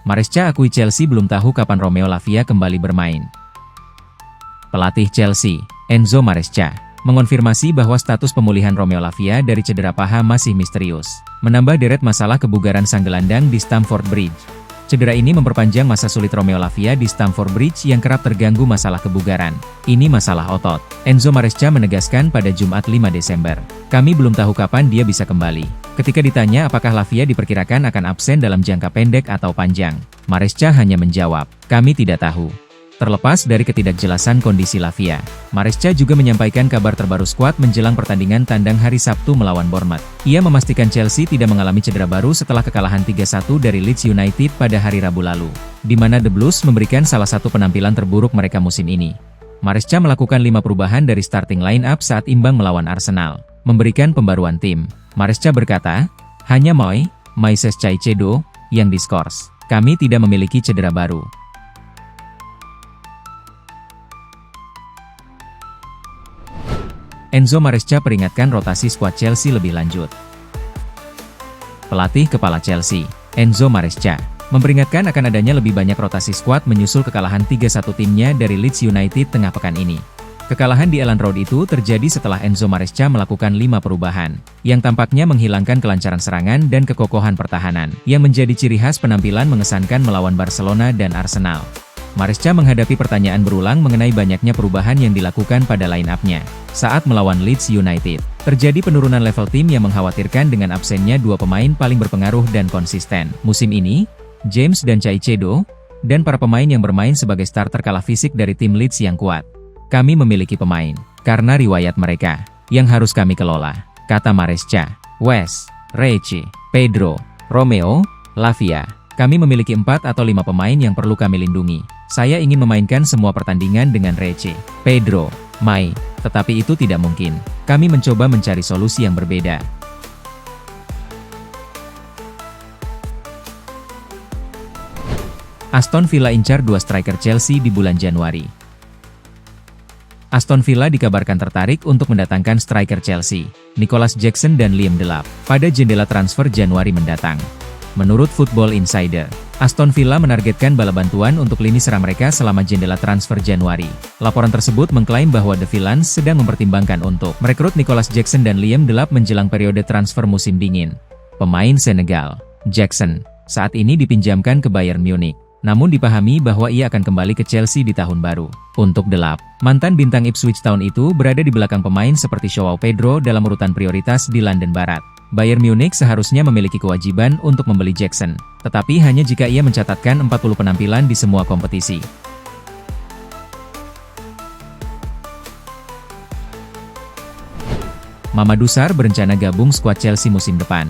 Maresca akui Chelsea belum tahu kapan Romeo Lavia kembali bermain. Pelatih Chelsea, Enzo Maresca, mengonfirmasi bahwa status pemulihan Romeo Lavia dari cedera paha masih misterius, menambah deret masalah kebugaran sang gelandang di Stamford Bridge. Cedera ini memperpanjang masa sulit Romeo Lavia di Stamford Bridge yang kerap terganggu masalah kebugaran. Ini masalah otot. Enzo Maresca menegaskan pada Jumat 5 Desember. Kami belum tahu kapan dia bisa kembali. Ketika ditanya apakah Lavia diperkirakan akan absen dalam jangka pendek atau panjang, Maresca hanya menjawab, kami tidak tahu. Terlepas dari ketidakjelasan kondisi Lavia, Maresca juga menyampaikan kabar terbaru skuad menjelang pertandingan tandang hari Sabtu melawan Bournemouth. Ia memastikan Chelsea tidak mengalami cedera baru setelah kekalahan 3-1 dari Leeds United pada hari Rabu lalu, di mana The Blues memberikan salah satu penampilan terburuk mereka musim ini. Maresca melakukan 5 perubahan dari starting line-up saat imbang melawan Arsenal, memberikan pembaruan tim. Maresca berkata, hanya Moises Caicedo yang diskors. Kami tidak memiliki cedera baru. Enzo Maresca peringatkan rotasi skuad Chelsea lebih lanjut. Pelatih kepala Chelsea, Enzo Maresca, memperingatkan akan adanya lebih banyak rotasi skuad menyusul kekalahan 3-1 timnya dari Leeds United tengah pekan ini. Kekalahan di Elland Road itu terjadi setelah Enzo Maresca melakukan 5 perubahan, yang tampaknya menghilangkan kelancaran serangan dan kekokohan pertahanan, yang menjadi ciri khas penampilan mengesankan melawan Barcelona dan Arsenal. Maresca menghadapi pertanyaan berulang mengenai banyaknya perubahan yang dilakukan pada line-up-nya. Saat melawan Leeds United, terjadi penurunan level tim yang mengkhawatirkan dengan absennya 2 pemain paling berpengaruh dan konsisten. Musim ini, James dan Caicedo, dan para pemain yang bermain sebagai starter kalah fisik dari tim Leeds yang kuat. Kami memiliki pemain, karena riwayat mereka, yang harus kami kelola, kata Maresca. Wes, Reece, Pedro, Romeo, Lavia. Kami memiliki 4 atau 5 pemain yang perlu kami lindungi. Saya ingin memainkan semua pertandingan dengan Reece, Pedro, Mai, tetapi itu tidak mungkin. Kami mencoba mencari solusi yang berbeda. Aston Villa incar 2 striker Chelsea di bulan Januari. Aston Villa dikabarkan tertarik untuk mendatangkan striker Chelsea, Nicholas Jackson dan Liam Delap, pada jendela transfer Januari mendatang. Menurut Football Insider, Aston Villa menargetkan bala bantuan untuk lini serang mereka selama jendela transfer Januari. Laporan tersebut mengklaim bahwa The Villains sedang mempertimbangkan untuk merekrut Nicholas Jackson dan Liam Delap menjelang periode transfer musim dingin. Pemain Senegal, Jackson, saat ini dipinjamkan ke Bayern Munich, namun dipahami bahwa ia akan kembali ke Chelsea di tahun baru. Untuk Delap, mantan bintang Ipswich Town itu berada di belakang pemain seperti Joao Pedro dalam urutan prioritas di London Barat. Bayern Munich seharusnya memiliki kewajiban untuk membeli Jackson, tetapi hanya jika ia mencatatkan 40 penampilan di semua kompetisi. Mamadou Sarr berencana gabung skuad Chelsea musim depan.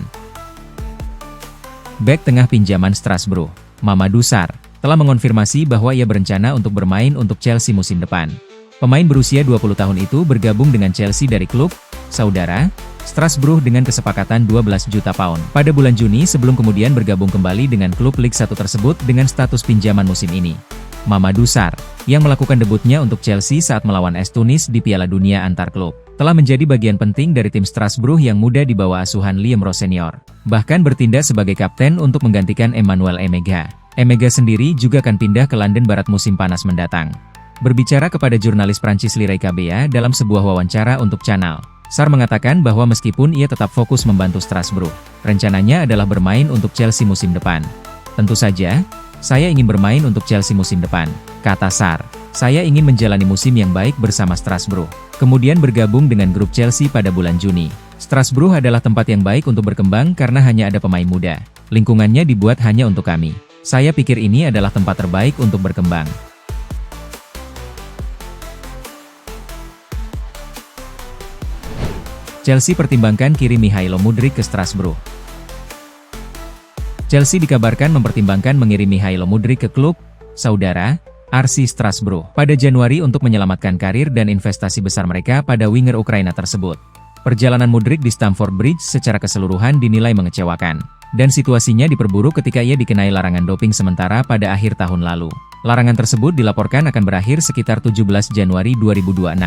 Bek tengah pinjaman Strasbourg, Mamadou Sarr, telah mengonfirmasi bahwa ia berencana untuk bermain untuk Chelsea musim depan. Pemain berusia 20 tahun itu bergabung dengan Chelsea dari klub saudara Strasbourg dengan kesepakatan 12 juta pound pada bulan Juni sebelum kemudian bergabung kembali dengan klub Liga 1 tersebut dengan status pinjaman musim ini. Mamadou Sarr, yang melakukan debutnya untuk Chelsea saat melawan AS Tunis di Piala Dunia antar klub, telah menjadi bagian penting dari tim Strasbourg yang muda di bawah asuhan Liam Rowe Senior, bahkan bertindak sebagai kapten untuk menggantikan Emmanuel Emega. Emega sendiri juga akan pindah ke London Barat musim panas mendatang. Berbicara kepada jurnalis Prancis Lirai Kabea dalam sebuah wawancara untuk Channel, Sarr mengatakan bahwa meskipun ia tetap fokus membantu Strasbourg, rencananya adalah bermain untuk Chelsea musim depan. Tentu saja, saya ingin bermain untuk Chelsea musim depan, kata Sarr. Saya ingin menjalani musim yang baik bersama Strasbourg, kemudian bergabung dengan grup Chelsea pada bulan Juni. Strasbourg adalah tempat yang baik untuk berkembang karena hanya ada pemain muda. Lingkungannya dibuat hanya untuk kami. Saya pikir ini adalah tempat terbaik untuk berkembang. Chelsea pertimbangkan kirim Mikhailo Mudryk ke Strasbourg. Chelsea dikabarkan mempertimbangkan mengirim Mikhailo Mudryk ke klub saudara RC Strasbourg pada Januari untuk menyelamatkan karir dan investasi besar mereka pada winger Ukraina tersebut. Perjalanan Mudryk di Stamford Bridge secara keseluruhan dinilai mengecewakan, dan situasinya diperburuk ketika ia dikenai larangan doping sementara pada akhir tahun lalu. Larangan tersebut dilaporkan akan berakhir sekitar 17 Januari 2026.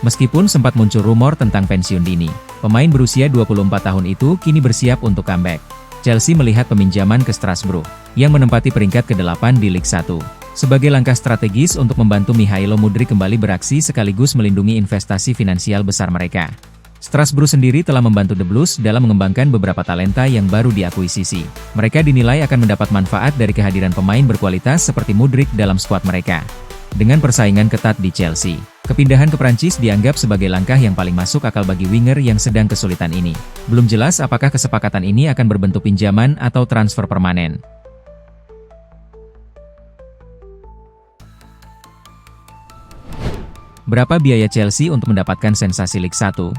Meskipun sempat muncul rumor tentang pensiun dini, pemain berusia 24 tahun itu kini bersiap untuk comeback. Chelsea melihat peminjaman ke Strasbourg, yang menempati peringkat ke-8 di Liga 1. Sebagai langkah strategis untuk membantu Mihailo Mudryk kembali beraksi sekaligus melindungi investasi finansial besar mereka. Strasbourg sendiri telah membantu The Blues dalam mengembangkan beberapa talenta yang baru diakuisisi. Mereka dinilai akan mendapat manfaat dari kehadiran pemain berkualitas seperti Mudryk dalam skuad mereka. Dengan persaingan ketat di Chelsea, kepindahan ke Prancis dianggap sebagai langkah yang paling masuk akal bagi winger yang sedang kesulitan ini. Belum jelas apakah kesepakatan ini akan berbentuk pinjaman atau transfer permanen. Berapa biaya Chelsea untuk mendapatkan sensasi Liga 1?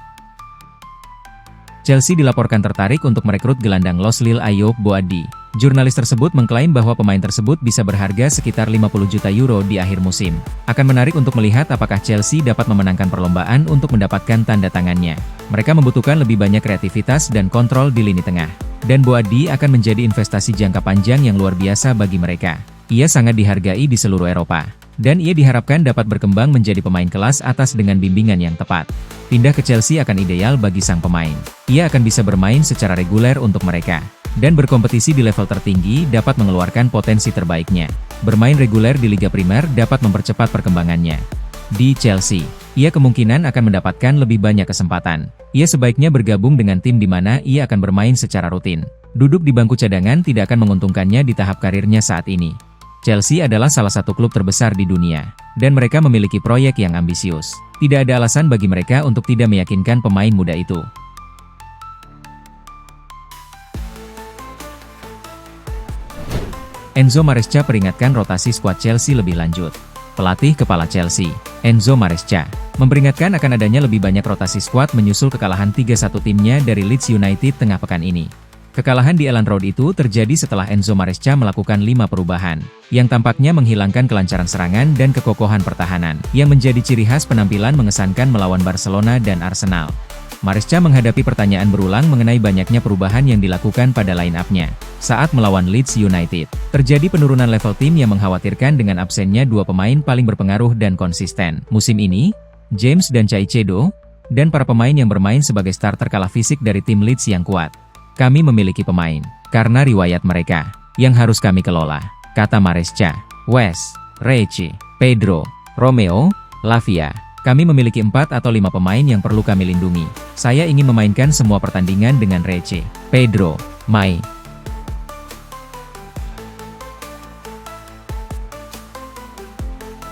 Chelsea dilaporkan tertarik untuk merekrut gelandang Lille Ayoub Boadi. Jurnalis tersebut mengklaim bahwa pemain tersebut bisa berharga sekitar 50 juta euro di akhir musim. Akan menarik untuk melihat apakah Chelsea dapat memenangkan perlombaan untuk mendapatkan tanda tangannya. Mereka membutuhkan lebih banyak kreativitas dan kontrol di lini tengah. Dan Boadi akan menjadi investasi jangka panjang yang luar biasa bagi mereka. Ia sangat dihargai di seluruh Eropa. Dan ia diharapkan dapat berkembang menjadi pemain kelas atas dengan bimbingan yang tepat. Pindah ke Chelsea akan ideal bagi sang pemain. Ia akan bisa bermain secara reguler untuk mereka. Dan berkompetisi di level tertinggi dapat mengeluarkan potensi terbaiknya. Bermain reguler di Liga Primer dapat mempercepat perkembangannya. Di Chelsea, ia kemungkinan akan mendapatkan lebih banyak kesempatan. Ia sebaiknya bergabung dengan tim di mana ia akan bermain secara rutin. Duduk di bangku cadangan tidak akan menguntungkannya di tahap karirnya saat ini. Chelsea adalah salah satu klub terbesar di dunia, dan mereka memiliki proyek yang ambisius. Tidak ada alasan bagi mereka untuk tidak meyakinkan pemain muda itu. Enzo Maresca peringatkan rotasi skuad Chelsea lebih lanjut. Pelatih kepala Chelsea, Enzo Maresca, memperingatkan akan adanya lebih banyak rotasi skuad menyusul kekalahan 3-1 timnya dari Leeds United tengah pekan ini. Kekalahan di Elland Road itu terjadi setelah Enzo Maresca melakukan 5 perubahan, yang tampaknya menghilangkan kelancaran serangan dan kekokohan pertahanan, yang menjadi ciri khas penampilan mengesankan melawan Barcelona dan Arsenal. Maresca menghadapi pertanyaan berulang mengenai banyaknya perubahan yang dilakukan pada line-up-nya. Saat melawan Leeds United, terjadi penurunan level tim yang mengkhawatirkan dengan absennya dua pemain paling berpengaruh dan konsisten. Musim ini, James dan Caicedo, dan para pemain yang bermain sebagai starter kalah fisik dari tim Leeds yang kuat. Kami memiliki pemain, karena riwayat mereka, yang harus kami kelola, kata Maresca. Wes, Reche, Pedro, Romeo, Lavia. Kami memiliki 4 atau 5 pemain yang perlu kami lindungi. Saya ingin memainkan semua pertandingan dengan Reche, Pedro, Mai.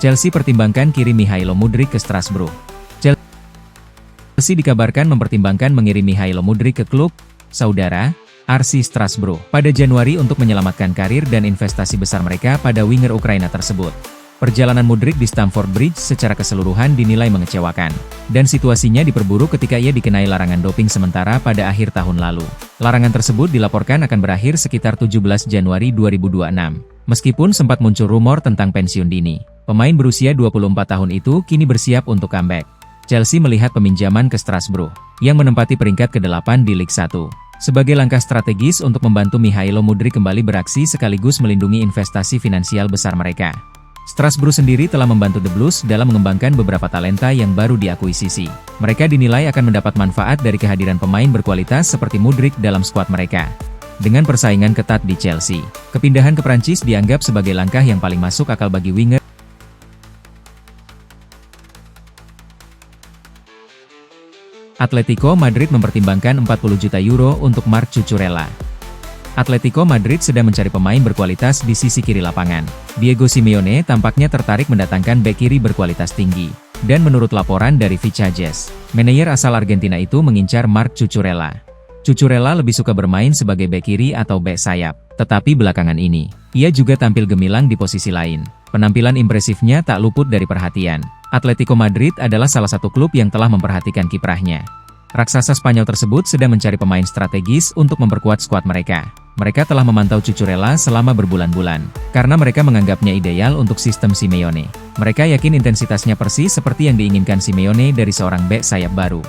Chelsea pertimbangkan kirim Mihailo Mudryk ke Strasbourg. Chelsea dikabarkan mempertimbangkan mengirim Mihailo Mudryk ke klub saudara, RC Strasbourg, pada Januari untuk menyelamatkan karir dan investasi besar mereka pada winger Ukraina tersebut. Perjalanan Mudryk di Stamford Bridge secara keseluruhan dinilai mengecewakan, dan situasinya diperburuk ketika ia dikenai larangan doping sementara pada akhir tahun lalu. Larangan tersebut dilaporkan akan berakhir sekitar 17 Januari 2026. Meskipun sempat muncul rumor tentang pensiun dini, pemain berusia 24 tahun itu kini bersiap untuk comeback. Chelsea melihat peminjaman ke Strasbourg, yang menempati peringkat ke-8 di Liga 1. Sebagai langkah strategis untuk membantu Mihailo Mudryk kembali beraksi sekaligus melindungi investasi finansial besar mereka. Strasbourg sendiri telah membantu The Blues dalam mengembangkan beberapa talenta yang baru diakuisisi. Mereka dinilai akan mendapat manfaat dari kehadiran pemain berkualitas seperti Mudryk dalam skuad mereka. Dengan persaingan ketat di Chelsea, kepindahan ke Prancis dianggap sebagai langkah yang paling masuk akal bagi winger. Atletico Madrid mempertimbangkan 40 juta euro untuk Marc Cucurella. Atletico Madrid sedang mencari pemain berkualitas di sisi kiri lapangan. Diego Simeone tampaknya tertarik mendatangkan bek kiri berkualitas tinggi. Dan menurut laporan dari Vichajes, manajer asal Argentina itu mengincar Marc Cucurella. Cucurella lebih suka bermain sebagai bek kiri atau bek sayap. Tetapi belakangan ini, ia juga tampil gemilang di posisi lain. Penampilan impresifnya tak luput dari perhatian. Atletico Madrid adalah salah satu klub yang telah memperhatikan kiprahnya. Raksasa Spanyol tersebut sedang mencari pemain strategis untuk memperkuat skuad mereka. Mereka telah memantau Cucurella selama berbulan-bulan, karena mereka menganggapnya ideal untuk sistem Simeone. Mereka yakin intensitasnya persis seperti yang diinginkan Simeone dari seorang bek sayap baru.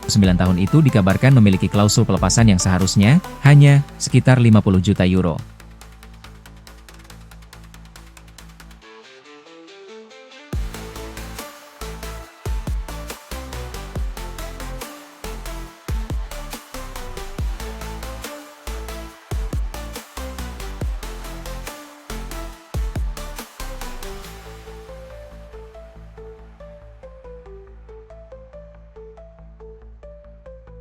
9 tahun itu dikabarkan memiliki klausul pelepasan yang seharusnya hanya sekitar 50 juta euro.